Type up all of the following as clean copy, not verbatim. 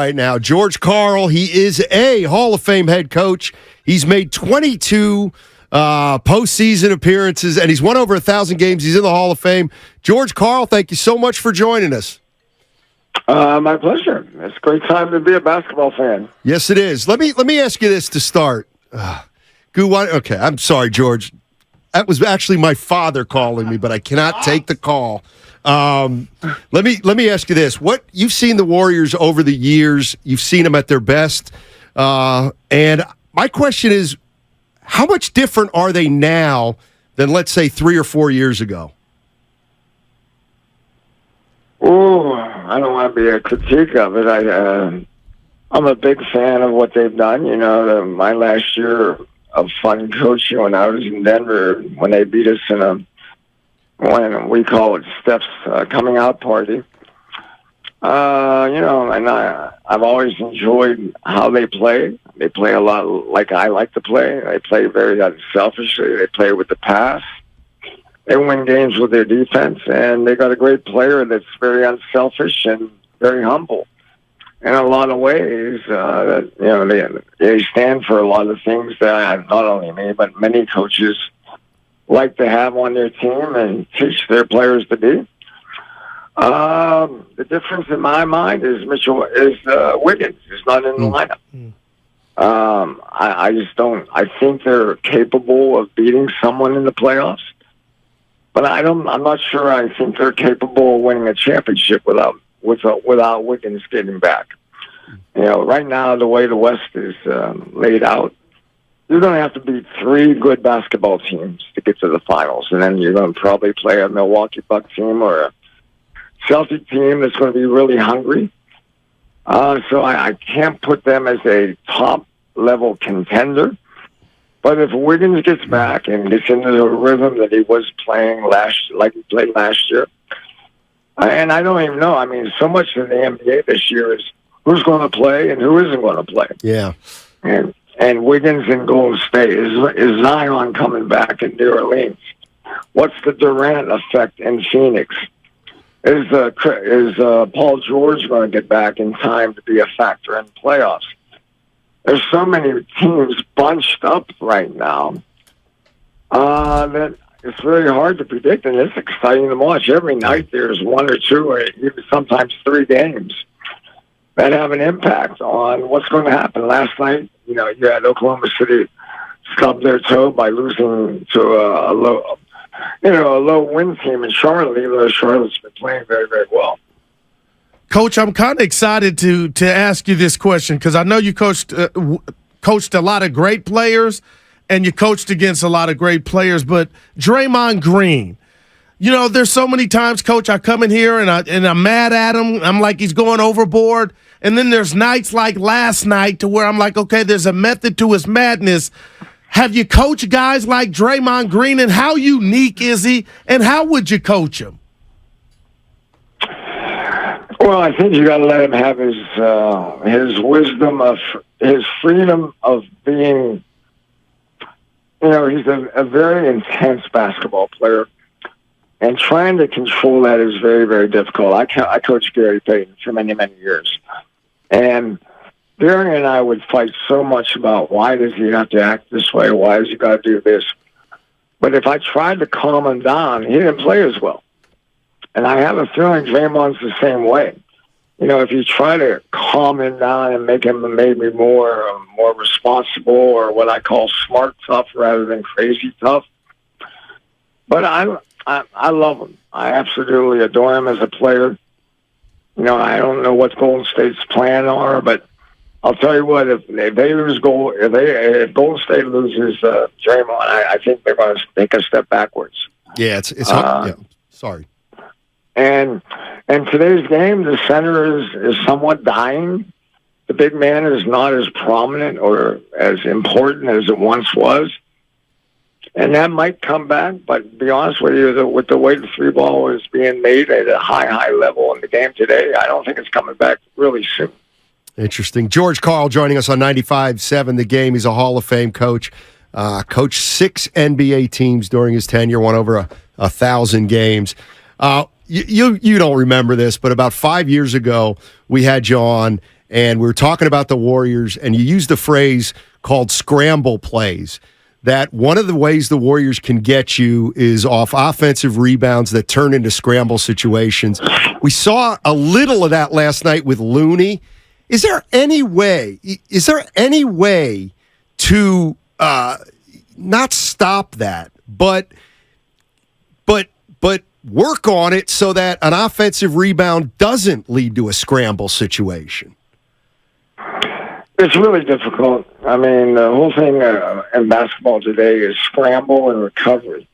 Right now, George Karl, he is a Hall of Fame head coach. He's made 22 postseason appearances, and he's won over 1,000 games. He's in the Hall of Fame. George Karl, thank you so much for joining us. My pleasure. It's a great time to be a basketball fan. Yes, it is. Let me ask you this to start. Okay, I'm sorry, George. That was actually my father calling me, but I cannot take the call. Let me ask you this: what you've seen the Warriors over the years, you've seen them at their best, and my question is, how much different are they now than, let's say, 3 or 4 years ago? Oh, I don't want to be a critique of it. I'm a big fan of what they've done. You know, my last year of fun coaching when I was in Denver, when they beat us in when we call it Steph's coming out party. You know, and I've always enjoyed how they play. They play a lot like I like to play. They play very unselfishly. They play with the pass. They win games with their defense, and they got a great player that's very unselfish and very humble. In a lot of ways, you know, they stand for a lot of things that not only me, but many coaches like to have on their team and teach their players to be. The difference in my mind is Wiggins is not in the lineup. I just don't. I think they're capable of beating someone in the playoffs, but I'm not sure. I think they're capable of winning a championship without Wiggins getting back. You know, right now the way the West is laid out, you're going to have to beat 3 good basketball teams to get to the finals, and then you're going to probably play a Milwaukee Bucks team or a Celtic team that's going to be really hungry. So I can't put them as a top-level contender. But if Wiggins gets back and gets into the rhythm that he was playing like he played last year, and I don't even know. I mean, so much in the NBA this year is who's going to play and who isn't going to play. Yeah. And Wiggins in Golden State. Is Zion coming back in New Orleans? What's the Durant effect in Phoenix? Is Paul George going to get back in time to be a factor in playoffs? There's so many teams bunched up right now that it's very hard to predict, and it's exciting to watch. Every night there's 1 or 2 or even sometimes 3 games that have an impact on what's going to happen. Last night, you know, you had Oklahoma City stub their toe by losing to a low win team in Charlotte, even though Charlotte's been playing very, very well. Coach, I'm kind of excited to ask you this question because I know you coached a lot of great players and you coached against a lot of great players, but Draymond Green, you know, there's so many times, Coach, I come in here and I'm mad at him. I'm like, he's going overboard. And then there's nights like last night to where I'm like, okay, there's a method to his madness. Have you coached guys like Draymond Green, and how unique is he, and how would you coach him? Well, I think you got to let him have his wisdom of his freedom of being. You know, he's a very intense basketball player, and trying to control that is very, very difficult. I coached Gary Payton for many, many years, and Gary and I would fight so much about why does he have to act this way? Why does he got to do this? But if I tried to calm him down, he didn't play as well. And I have a feeling Draymond's the same way. You know, if you try to calm him down and make him maybe more responsible, or what I call smart tough rather than crazy tough. But I love him. I absolutely adore him as a player. You know, I don't know what Golden State's plan are, but I'll tell you what, if Golden State loses Draymond, I think they're going to take a step backwards. Yeah, it's yeah. Sorry. And today's game, the center is somewhat dying. The big man is not as prominent or as important as it once was. And that might come back, but to be honest with you, with the way the 3 ball is being made at a high level in the game today, I don't think it's coming back really soon. Interesting. George Karl joining us on 95.7 The Game. He's a Hall of Fame coach. Coached 6 NBA teams during his tenure, won over 1,000 games. You don't remember this, but about 5 years ago, we had you on, and we were talking about the Warriors, and you used a phrase called scramble plays, that one of the ways the Warriors can get you is off offensive rebounds that turn into scramble situations. We saw a little of that last night with Looney. Is there any way to not stop that, but work on it so that an offensive rebound doesn't lead to a scramble situation? It's really difficult. I mean, the whole thing in basketball today is scramble and recovery.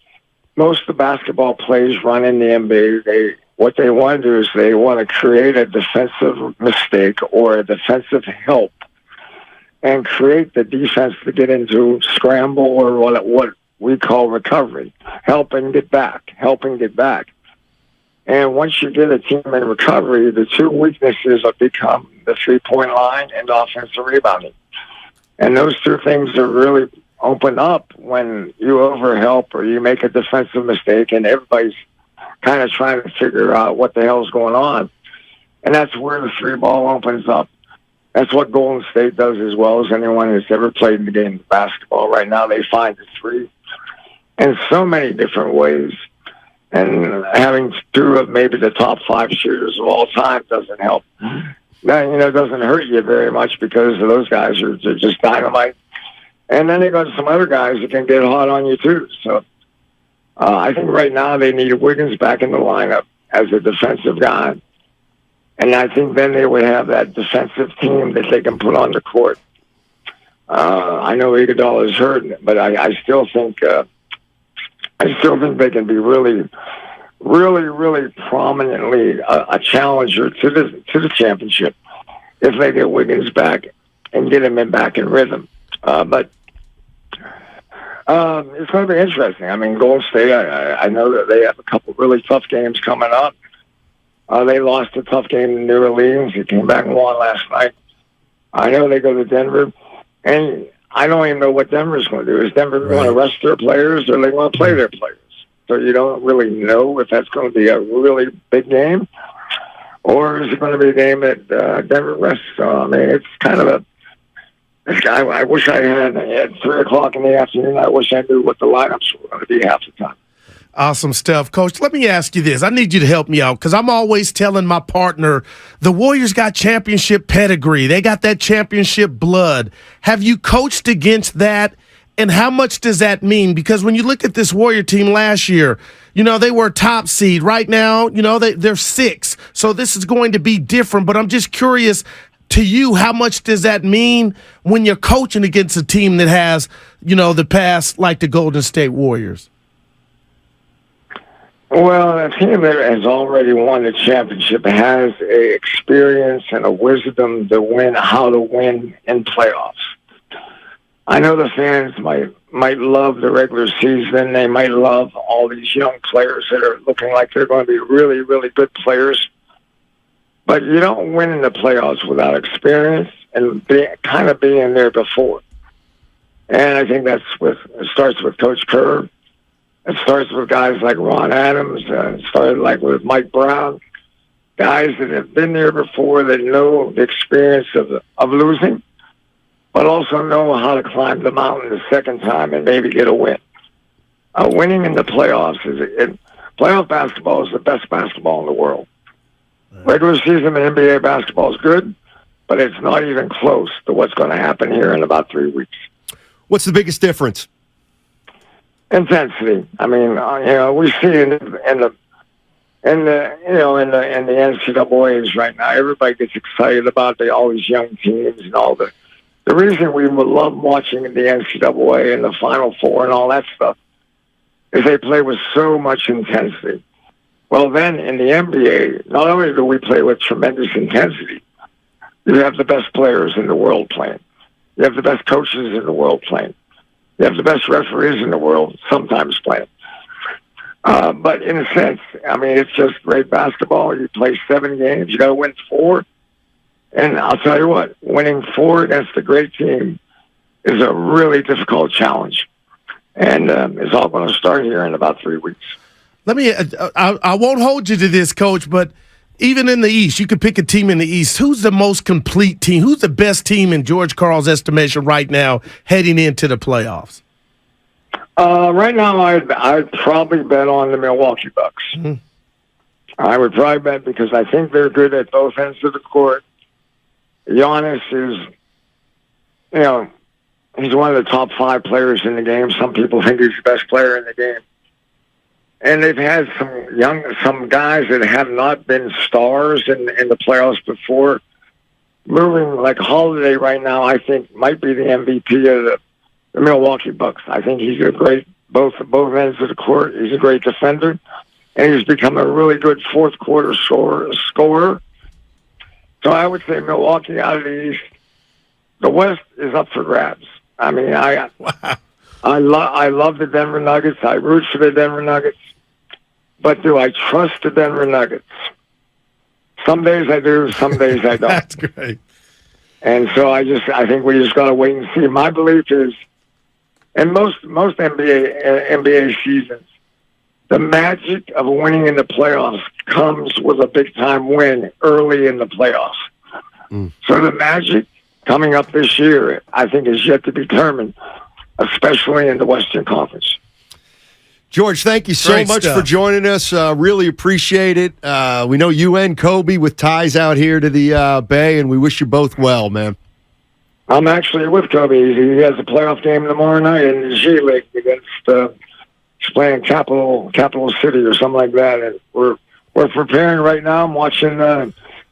Most of the basketball plays run in the NBA. What they want to do is they want to create a defensive mistake or a defensive help and create the defense to get into scramble or what we call recovery, help and get back. And once you get a team in recovery, the two weaknesses have become the three-point line and offensive rebounding. And those two things are really open up when you overhelp or you make a defensive mistake and everybody's kind of trying to figure out what the hell's going on. And that's where the three ball opens up. That's what Golden State does as well as anyone who's ever played in the game of basketball. Right now they find the three in so many different ways. And having two of maybe the top 5 shooters of all time doesn't help. That, doesn't hurt you very much because those guys are just dynamite. And then they got some other guys that can get hot on you too. So I think right now they need Wiggins back in the lineup as a defensive guy. And I think then they would have that defensive team that they can put on the court. I know Iguodala is hurt, but I still think they can be really, really, really prominently a challenger to the championship if they get Wiggins back and get him back in rhythm. But it's going to be interesting. I mean, Golden State, I know that they have a couple really tough games coming up. They lost a tough game in New Orleans. They came back and won last night. I know they go to Denver. And I don't even know what Denver's going to do. Is Denver going to rest their players or are they going to play their players? So you don't really know if that's going to be a really big game or is it going to be a game that Denver rests. So, I mean, it's kind of I wish I had at 3 o'clock in the afternoon, I wish I knew what the lineups were going to be half the time. Awesome stuff. Coach, let me ask you this. I need you to help me out because I'm always telling my partner, the Warriors got championship pedigree. They got that championship blood. Have you coached against that? And how much does that mean? Because when you look at this Warrior team last year, they were a top seed. Right now, they're 6. So this is going to be different. But I'm just curious, to you, how much does that mean when you're coaching against a team that has, the past like the Golden State Warriors? Well, a team that has already won the championship has a experience and a wisdom to win, how to win in playoffs. I know the fans might love the regular season. They might love all these young players that are looking like they're going to be really, really good players. But you don't win in the playoffs without experience and kind of being there before. And I think it starts with Coach Kerr. It starts with guys like Ron Adams. It started with Mike Brown, guys that have been there before that know the experience of losing, but also know how to climb the mountain the second time and maybe get a win. Winning in the playoffs playoff basketball is the best basketball in the world. Regular season in NBA basketball is good, but it's not even close to what's going to happen here in about 3 weeks. What's the biggest difference? Intensity. I mean, we see in the NCAAs right now, everybody gets excited about all these young teams and all the reason we would love watching the NCAA and the Final Four and all that stuff is they play with so much intensity. Well, then in the NBA, not only do we play with tremendous intensity, you have the best players in the world playing. You have the best coaches in the world playing. You have the best referees in the world sometimes playing. But in a sense, I mean, it's just great basketball. You play 7 games. You got to win 4. And I'll tell you what, winning 4 against a great team is a really difficult challenge. And it's all going to start here in about 3 weeks. I won't hold you to this, Coach, but even in the East, you could pick a team in the East. Who's the most complete team? Who's the best team in George Karl's estimation right now heading into the playoffs? Right now, I'd probably bet on the Milwaukee Bucks. Mm-hmm. I would probably bet because I think they're good at both ends of the court. Giannis is, he's one of the top 5 players in the game. Some people think he's the best player in the game. And they've had some guys that have not been stars in the playoffs before. Moving like Holiday right now, I think might be the MVP of the Milwaukee Bucks. I think he's a great both ends of the court. He's a great defender, and he's become a really good fourth quarter scorer. So I would say Milwaukee out of the East. The West is up for grabs. I mean, I love the Denver Nuggets. I root for the Denver Nuggets. But do I trust the Denver Nuggets? Some days I do, some days I don't. That's great. And so I think we just got to wait and see. My belief is, in most NBA seasons, the magic of winning in the playoffs comes with a big-time win early in the playoffs. So the magic coming up this year, I think, is yet to be determined, especially in the Western Conference. George, thank you so much for joining us. Really appreciate it. We know you and Kobe with ties out here to the Bay, and we wish you both well, man. I'm actually with Kobe. He has a playoff game tomorrow night in the G League against he's playing Capital City or something like that. And we're preparing right now. I'm watching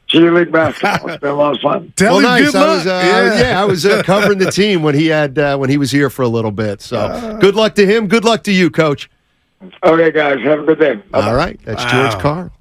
G League basketball. It's been a lot of fun. Nice. I was covering the team when he was here for a little bit. So good luck to him. Good luck to you, Coach. Okay, guys. Have a good day. Bye-bye. All right. That's George Karl.